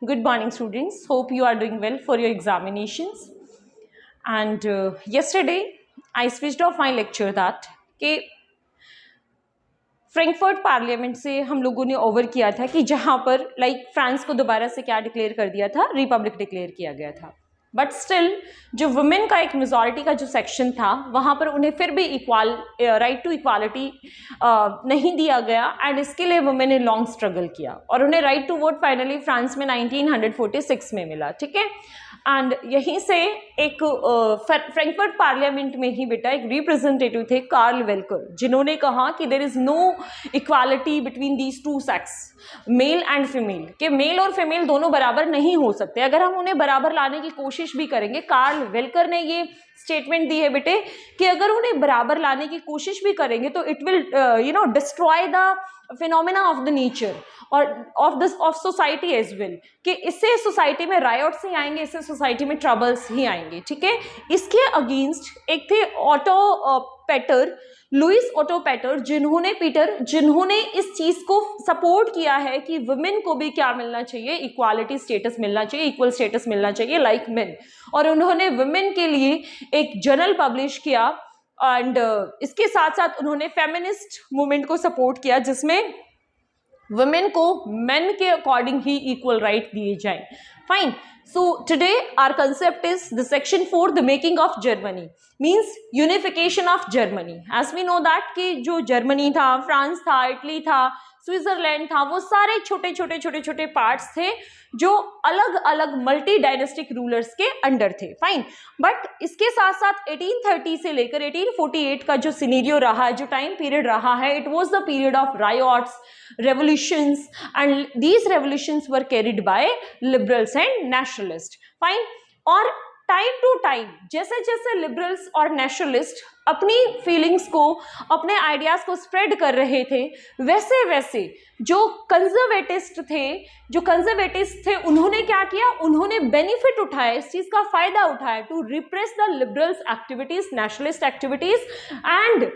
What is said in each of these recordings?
Good morning, students. Hope you are doing well for your examinations. And yesterday, I switched off my lecture that कि Frankfurt parliament से हम लोगों ने over किया था कि जहाँ पर फ्रांस को दोबारा से क्या डिक्लेयर कर दिया था, रिपब्लिक डिक्लेयर किया गया था। बट स्टिल जो वुमेन का एक मेजॉरिटी का जो सेक्शन था वहाँ पर उन्हें फिर भी राइट टू इक्वालिटी नहीं दिया गया एंड इसके लिए वुमेन ने लॉन्ग स्ट्रगल किया और उन्हें right to vote finally France में 1946 में मिला। ठीक है, एंड यहीं से एक फ्रैंकफर्ट पार्लियामेंट में ही बेटा एक रिप्रेजेंटेटिव थे कार्ल वेल्कर, जिन्होंने कहा कि there is no equality between these two sex, male and female, कि मेल और फीमेल दोनों बराबर नहीं हो सकते। अगर हम उन्हें बराबर लाने की कोशिश भी करेंगे, कार्ल वेल्कर ने ये स्टेटमेंट दी है बेटे कि अगर उन्हें बराबर लाने की कोशिश भी करेंगे तो it will destroy the phenomena of the nature और ऑफ सोसाइटी एज वेल, कि इससे सोसाइटी में रायट्स ही आएंगे, इससे सोसाइटी में ट्रबल्स ही आएंगे। ठीक है, इसके अगेंस्ट एक थे लुइस ऑटो पेटर, जिन्होंने इस चीज को सपोर्ट किया है कि वुमेन को भी क्या मिलना चाहिए, इक्वालिटी स्टेटस मिलना चाहिए, इक्वल स्टेटस मिलना चाहिए लाइक मेन। और उन्होंने वुमेन के लिए एक जर्नल पब्लिश किया एंड इसके साथ साथ उन्होंने फेमिनिस्ट मूवमेंट को सपोर्ट किया जिसमें वुमेन को मेन के अकॉर्डिंग ही इक्वल राइट दिए जाएं। Fine, so today our concept is the section 4, the making of Germany, means unification of Germany. As we know that कि जो जर्मनी था, फ्रांस था, इटली था, स्विट्जरलैंड था, वो सारे छोटे पार्ट्स थे जो अलग अलग मल्टी डायनेस्टिक रूलर्स के अंडर थे। फाइन, बट इसके साथ साथ 1830 से लेकर 1848 का जो सिनेरियो रहा है, जो टाइम पीरियड रहा है, it was the period of riots, revolutions, and these revolutions were carried by liberals and nationalists. Fine, और टाइम टू टाइम जैसे जैसे लिबरल्स और नेशनलिस्ट अपनी फीलिंग्स को, अपने आइडियाज को स्प्रेड कर रहे थे, वैसे वैसे जो कंजर्वेटिस्ट थे उन्होंने क्या किया, उन्होंने बेनिफिट उठाया, इस चीज का फायदा उठाया to repress the liberals activities, nationalist activities and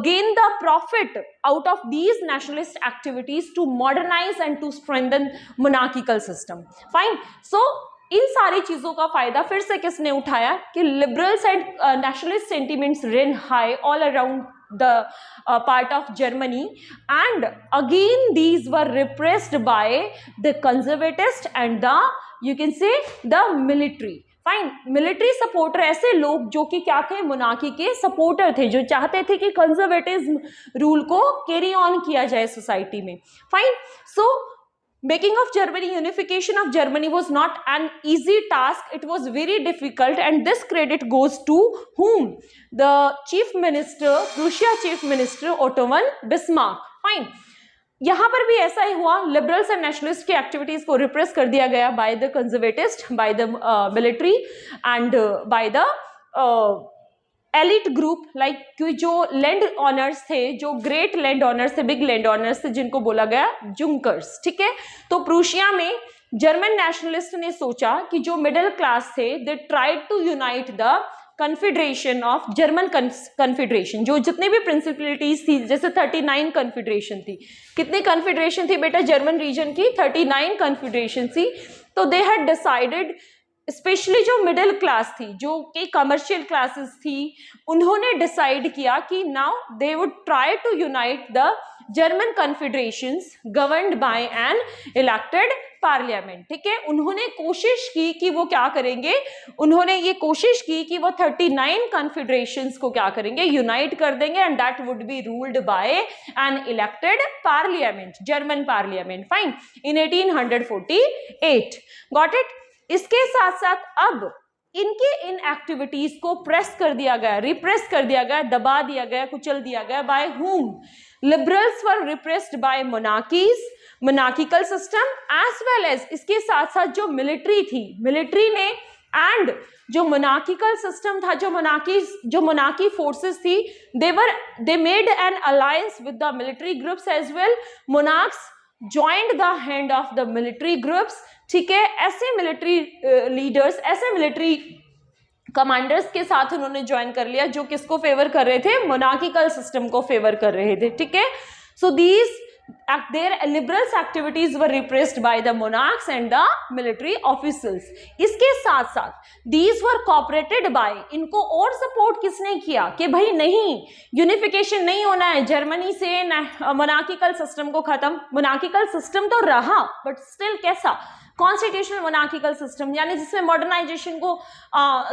gain the profit out of these nationalist activities to modernize and to strengthen monarchical system. Fine, so इन सारी चीजों का फायदा फिर से किसने उठाया कि liberals and nationalist sentiments ran high all around the part of Germany, and again these were repressed by the conservatists and the, you can say, the military. Fine, military supporter, ऐसे लोग जो कि क्या थे, मोनार्की के supporter थे, जो चाहते थे कि कंजर्वेटिज्म रूल को कैरी ऑन किया जाए सोसाइटी में। Fine, so making of Germany, unification of Germany was not an easy task, it was very difficult and this credit goes to whom? The chief minister, Prussia chief minister Otto von Bismarck. Fine, यहां पर भी ऐसा ही हुआ, liberals and nationalist की activities को repress कर दिया गया by the conservatist, by the military and by the elite group, like जो लैंड ऑनर्स थे, जो ग्रेट लैंड ऑनर्स थे, बिग लैंड ऑनर्स थे, जिनको बोला गया जुंकर्स। ठीक है, तो प्रूशिया में जर्मन नेशनलिस्ट ने सोचा कि जो मिडिल क्लास थे, they tried to unite the confederation of German confederation, जो जितने भी प्रिंसिपलिटीज थी, जैसे 39 कन्फेडरेशन थी। कितनी कन्फेडरेशन थी बेटा जर्मन रीजन की? 39 कन्फेडरेशन थी। तो दे हैड डिसाइडेड, स्पेशली जो मिडिल क्लास थी, जो कि कमर्शियल क्लासेस थी, उन्होंने डिसाइड किया कि now they would try to unite the German confederations governed by an elected parliament. ठीक है, उन्होंने कोशिश की कि वो क्या करेंगे, उन्होंने ये कोशिश की कि वो 39 कन्फेडरेशंस को क्या करेंगे, यूनाइट कर देंगे and that would be ruled by an elected parliament, German parliament. Fine, in 1848 got it. इसके साथ साथ अब इनके इन एक्टिविटीज को प्रेस कर दिया गया, रिप्रेस कर दिया गया, दबा दिया गया, कुचल दिया गया by whom? Liberals were repressed by monarchies, monarchical system, as well as इसके साथ साथ जो मिलिट्री थी, मिलिट्री ने एंड जो मोनार्किकल सिस्टम था, जो मोनार्की फोर्सेस थी, they made an alliance with the military groups as well. Monarchs joined the hand of the military groups। ठीक है, ऐसे मिलिट्री लीडर्स, ऐसे मिलिट्री कमांडर्स के साथ उन्होंने ज्वाइन कर लिया जो किसको फेवर कर रहे थे, मोनार्किकल सिस्टम को फेवर कर रहे थे। ठीक है, so these their liberals activities were repressed by the monarchs and the military officials. इसके साथ साथ these were cooperated by, इनको और सपोर्ट किसने किया कि भाई नहीं, यूनिफिकेशन नहीं होना है जर्मनी से मोनार्किकल सिस्टम को खत्म, मोनार्किकल सिस्टम तो रहा बट स्टिल कैसा, कॉन्स्टिट्यूशनल मोनार्किकल सिस्टम, यानी जिसमें मॉडर्नाइजेशन को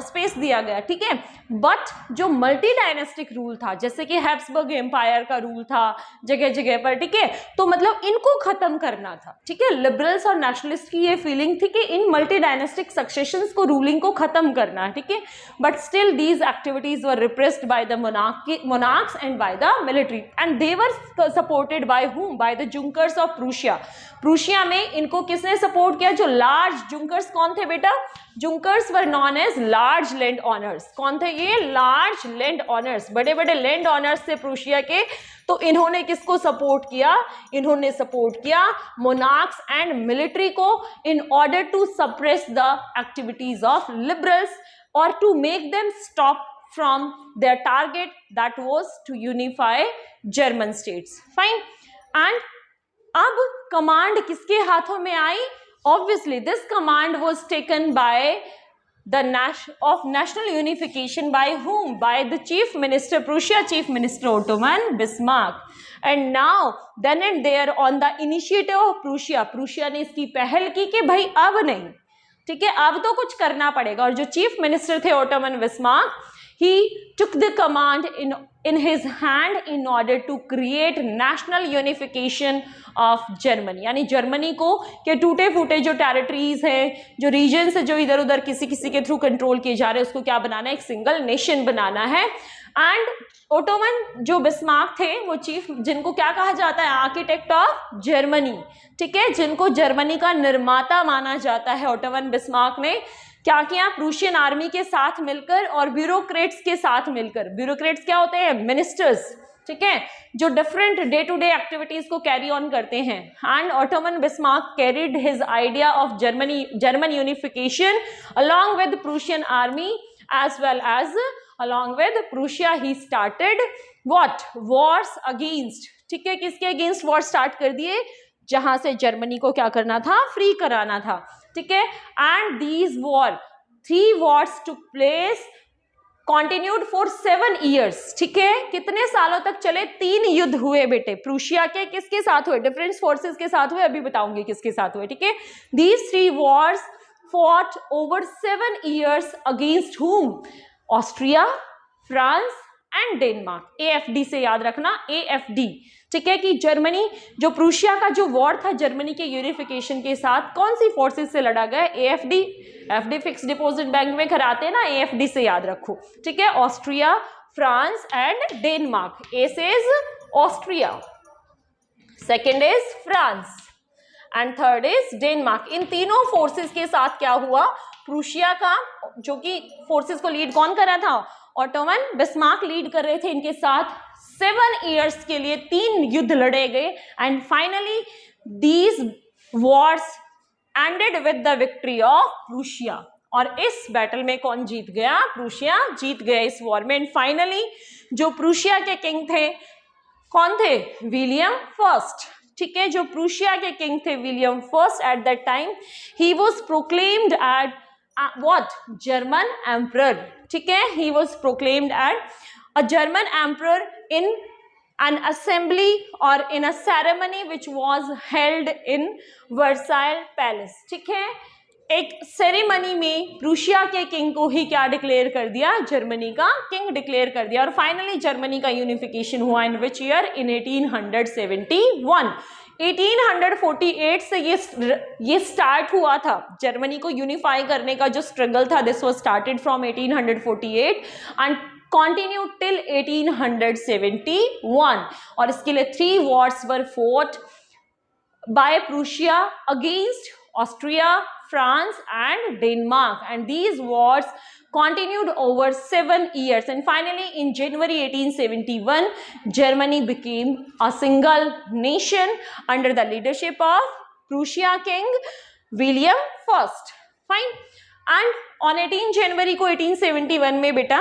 स्पेस दिया गया, ठीक है। बट जो मल्टी डायनेस्टिक रूल था, जैसे कि हैब्सबर्ग एम्पायर का रूल था जगह जगह पर, ठीक है, तो मतलब इनको खत्म करना था, ठीक है। लिबरल्स और नेशनलिस्ट की ये फीलिंग थी कि इन मल्टी डायनेस्टिक सक्सेशंस को, रूलिंग को खत्म करना है, ठीक है। But still these activities were repressed by the monarchs and by the military, and they were supported by whom, by the Junkers of Prussia. Prussia में इनको किसने सपोर्ट किया, जो लार्ज जुंकर्स कौन थे बेटा, Junkers were known as large land owners. कौन थे ये, लार्ज लैंड ऑनर्स, बड़े बड़े लैंड ऑनर्स थे प्रूशिया के। तो इन्होंने किसको सपोर्ट किया, इन्होंने सपोर्ट किया मोनार्क्स एंड मिलिट्री को in order to suppress the activities of liberals और to make them stop from their target that was to unify German states. Fine. And अब कमांड किसके हाथों में आई, obviously this command was taken by the national unification by whom, by the chief minister, Prussia chief minister Ottoman Bismarck. And now then and there on the initiative of Prussia ने इसकी पहल की कि भाई अब नहीं, ठीक है, अब तो कुछ करना पड़ेगा। और जो चीफ मिनिस्टर थे Ottoman Bismarck, he took the command in his hand in order to create national unification of Germany, यानी जर्मनी को के टूटे फूटे जो टेरिटरीज हैं, जो रीजन्स है, जो इधर उधर किसी किसी के थ्रू कंट्रोल किए जा रहे हैं, उसको क्या बनाना है, एक सिंगल नेशन बनाना है। एंड ओटोमन जो बिस्मार्क थे वो चीफ, जिनको क्या कहा जाता है, आर्किटेक्ट ऑफ जर्मनी, ठीक है, जिनको जर्मनी का निर्माता माना जाता है, ओटोमन बिस्मार्क ने क्या किया, प्रूशियन आर्मी के साथ मिलकर और ब्यूरोक्रेट्स के साथ मिलकर, ब्यूरोक्रेट्स क्या होते हैं, मिनिस्टर्स, ठीक है, जो different day to day activities को कैरी ऑन करते हैं। And Otto von Bismarck carried his idea of German unification along with Prussian army as well as along with Prussia he started what, wars against, ठीक है, किसके against war start कर दिए, जहां से जर्मनी को क्या करना था, फ्री कराना था, ठीक है। And these war, 3 wars took place, continued for 7 years, ठीक है, कितने सालों तक चले, 3 युद्ध हुए बेटे प्रूशिया के, किसके साथ हुए, डिफरेंट फोर्सेस के साथ हुए, अभी बताऊंगी किसके साथ हुए, ठीक है। These 3 wars fought over 7 years against whom, Austria, France and Denmark. AFD से याद रखना, AFD, ठीक है, कि जर्मनी, जो प्रूशिया का जो वॉर था जर्मनी के यूनिफिकेशन के साथ, कौन सी फोर्सेस से लड़ा गया, AFD, FD fix deposit bank में कराते हैं ना, AFD से याद रखो, ठीक है। Austria, France and Denmark. A says Austria, second is France and third is Denmark. इन तीनों फोर्सेस के साथ क्या हुआ, प्रूशिया का, जो कि फोर्सेस को लीड कौन कर रहा था, ओटोमन बिस्मार्क लीड कर रहे थे, इनके साथ 7 years के लिए 3 युद्ध लड़े गए। And finally these Wars ended with the victory of Prussia. और इस बैटल में कौन जीत गया, प्रूशिया जीत गया इस वॉर में। एंड फाइनली जो प्रूशिया के किंग थे, कौन थे, विलियम फर्स्ट, ठीक है, जो प्रूशिया के किंग थे William first, at that time he was proclaimed at what, German emperor, ठीक है, he was proclaimed as a German emperor in an assembly or in a ceremony which was held in Versailles Palace, ठीक है, एक ceremony में Prussia के king को ही क्या declare कर दिया, जर्मनी का किंग डिक्लेयर कर दिया। और फाइनली जर्मनी का यूनिफिकेशन हुआ इन विच ईयर, इन 1871। 1848 से ये स्टार्ट हुआ था, जर्मनी को यूनिफाई करने का जो स्ट्रगल था, this was started from 1848 and continue till 1871। और इसके लिए 3 wars were fought by Prussia against Austria, France and Denmark, and these wars continued over 7 years, and finally in January 1871 Germany became a single nation under the leadership of Prussia King William I. Fine. And on 18 January को 1871 में बेटा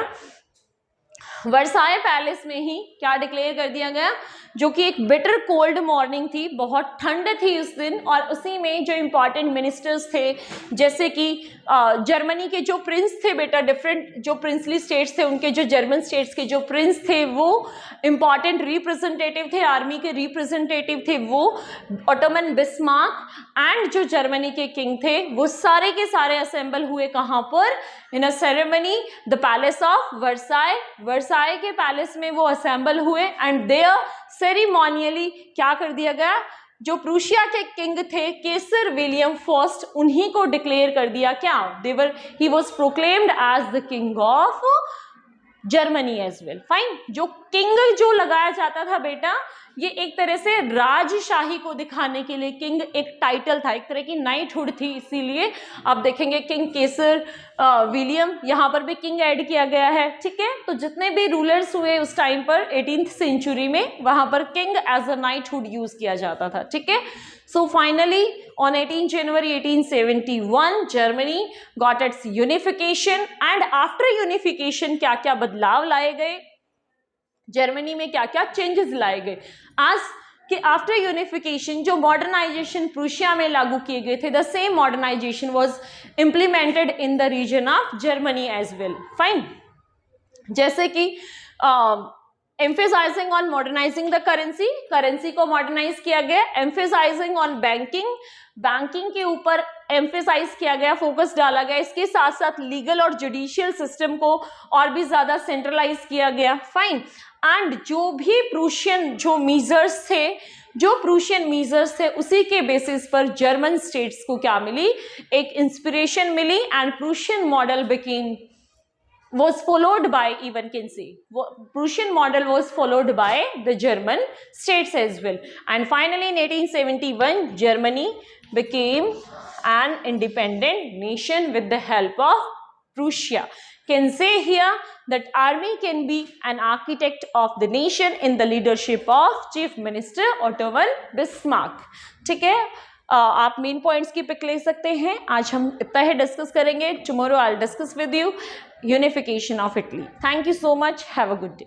Versailles palace में ही क्या declare कर दिया गया, जो कि एक बिटर कोल्ड मॉर्निंग थी, बहुत ठंड थी उस दिन, और उसी में जो इंपॉर्टेंट मिनिस्टर्स थे, जैसे कि जर्मनी के जो प्रिंस थे बेटा, डिफरेंट जो प्रिंसली स्टेट्स थे, उनके जो जर्मन स्टेट्स के जो प्रिंस थे वो इंपॉर्टेंट रिप्रेजेंटेटिव थे, आर्मी के रिप्रेजेंटेटिव थे वो, ऑटोमन बिस्मार्क एंड जो जर्मनी के किंग थे वो सारे के सारे असेंबल हुए कहाँ पर, in a ceremony the palace of Versailles. Versailles के पैलेस में वो असेंबल हुए एंड देयर सेरिमोनियली क्या कर दिया गया, जो प्रूशिया के किंग थे केसर विलियम फर्स्ट, उन्हीं को डिक्लेयर कर दिया क्या, he was proclaimed as the king of Germany as well. Fine, जो किंग जो लगाया जाता था बेटा, ये एक तरह से राजशाही को दिखाने के लिए किंग एक टाइटल था, एक तरह की नाइटहुड थी, इसीलिए आप देखेंगे किंग केसर विलियम, यहाँ पर भी किंग ऐड किया गया है, ठीक है। तो जितने भी रूलर्स हुए उस टाइम पर 18th सेंचुरी में, वहां पर king as a knighthood use किया जाता था, ठीक है। So finally on 18 January 1871 Germany got its unification, and after unification क्या क्या बदलाव लाए गए, जर्मनी में क्या क्या चेंजेस लाए गए, आज कि आफ्टर यूनिफिकेशन जो मॉडर्नाइजेशन प्रूशिया में लागू किए गए थे, the same modernization was implemented in the region of Germany as well. Fine, जैसे कि emphasizing on modernizing the currency, currency को मॉडर्नाइज किया गया, एम्फेसाइजिंग ऑन बैंकिंग, बैंकिंग के ऊपर एम्फेसाइज किया गया, फोकस डाला गया, इसके साथ साथ लीगल और जुडिशियल सिस्टम को और भी ज्यादा सेंट्रलाइज किया गया। फाइन, एंड जो भी प्रूशियन जो मीजर्स थे, जो प्रूशियन मीजर्स थे उसी के बेसिस पर जर्मन स्टेट्स को क्या मिली, एक इंस्पिरेशन मिली, and Prussian model became was followed by, even can say Prussian model was followed by the German states as well, and finally in 1871 Germany became an independent nation with the help of Prussia. Can say here that army can be an architect of the nation in the leadership of chief minister Otto Bismarck. ठीक है, आप main points की pick ले सकते हैं। आज हम इतना ही डिस्कस करेंगे, tomorrow I will discuss with you unification of Italy. Thank you so much, have a good day.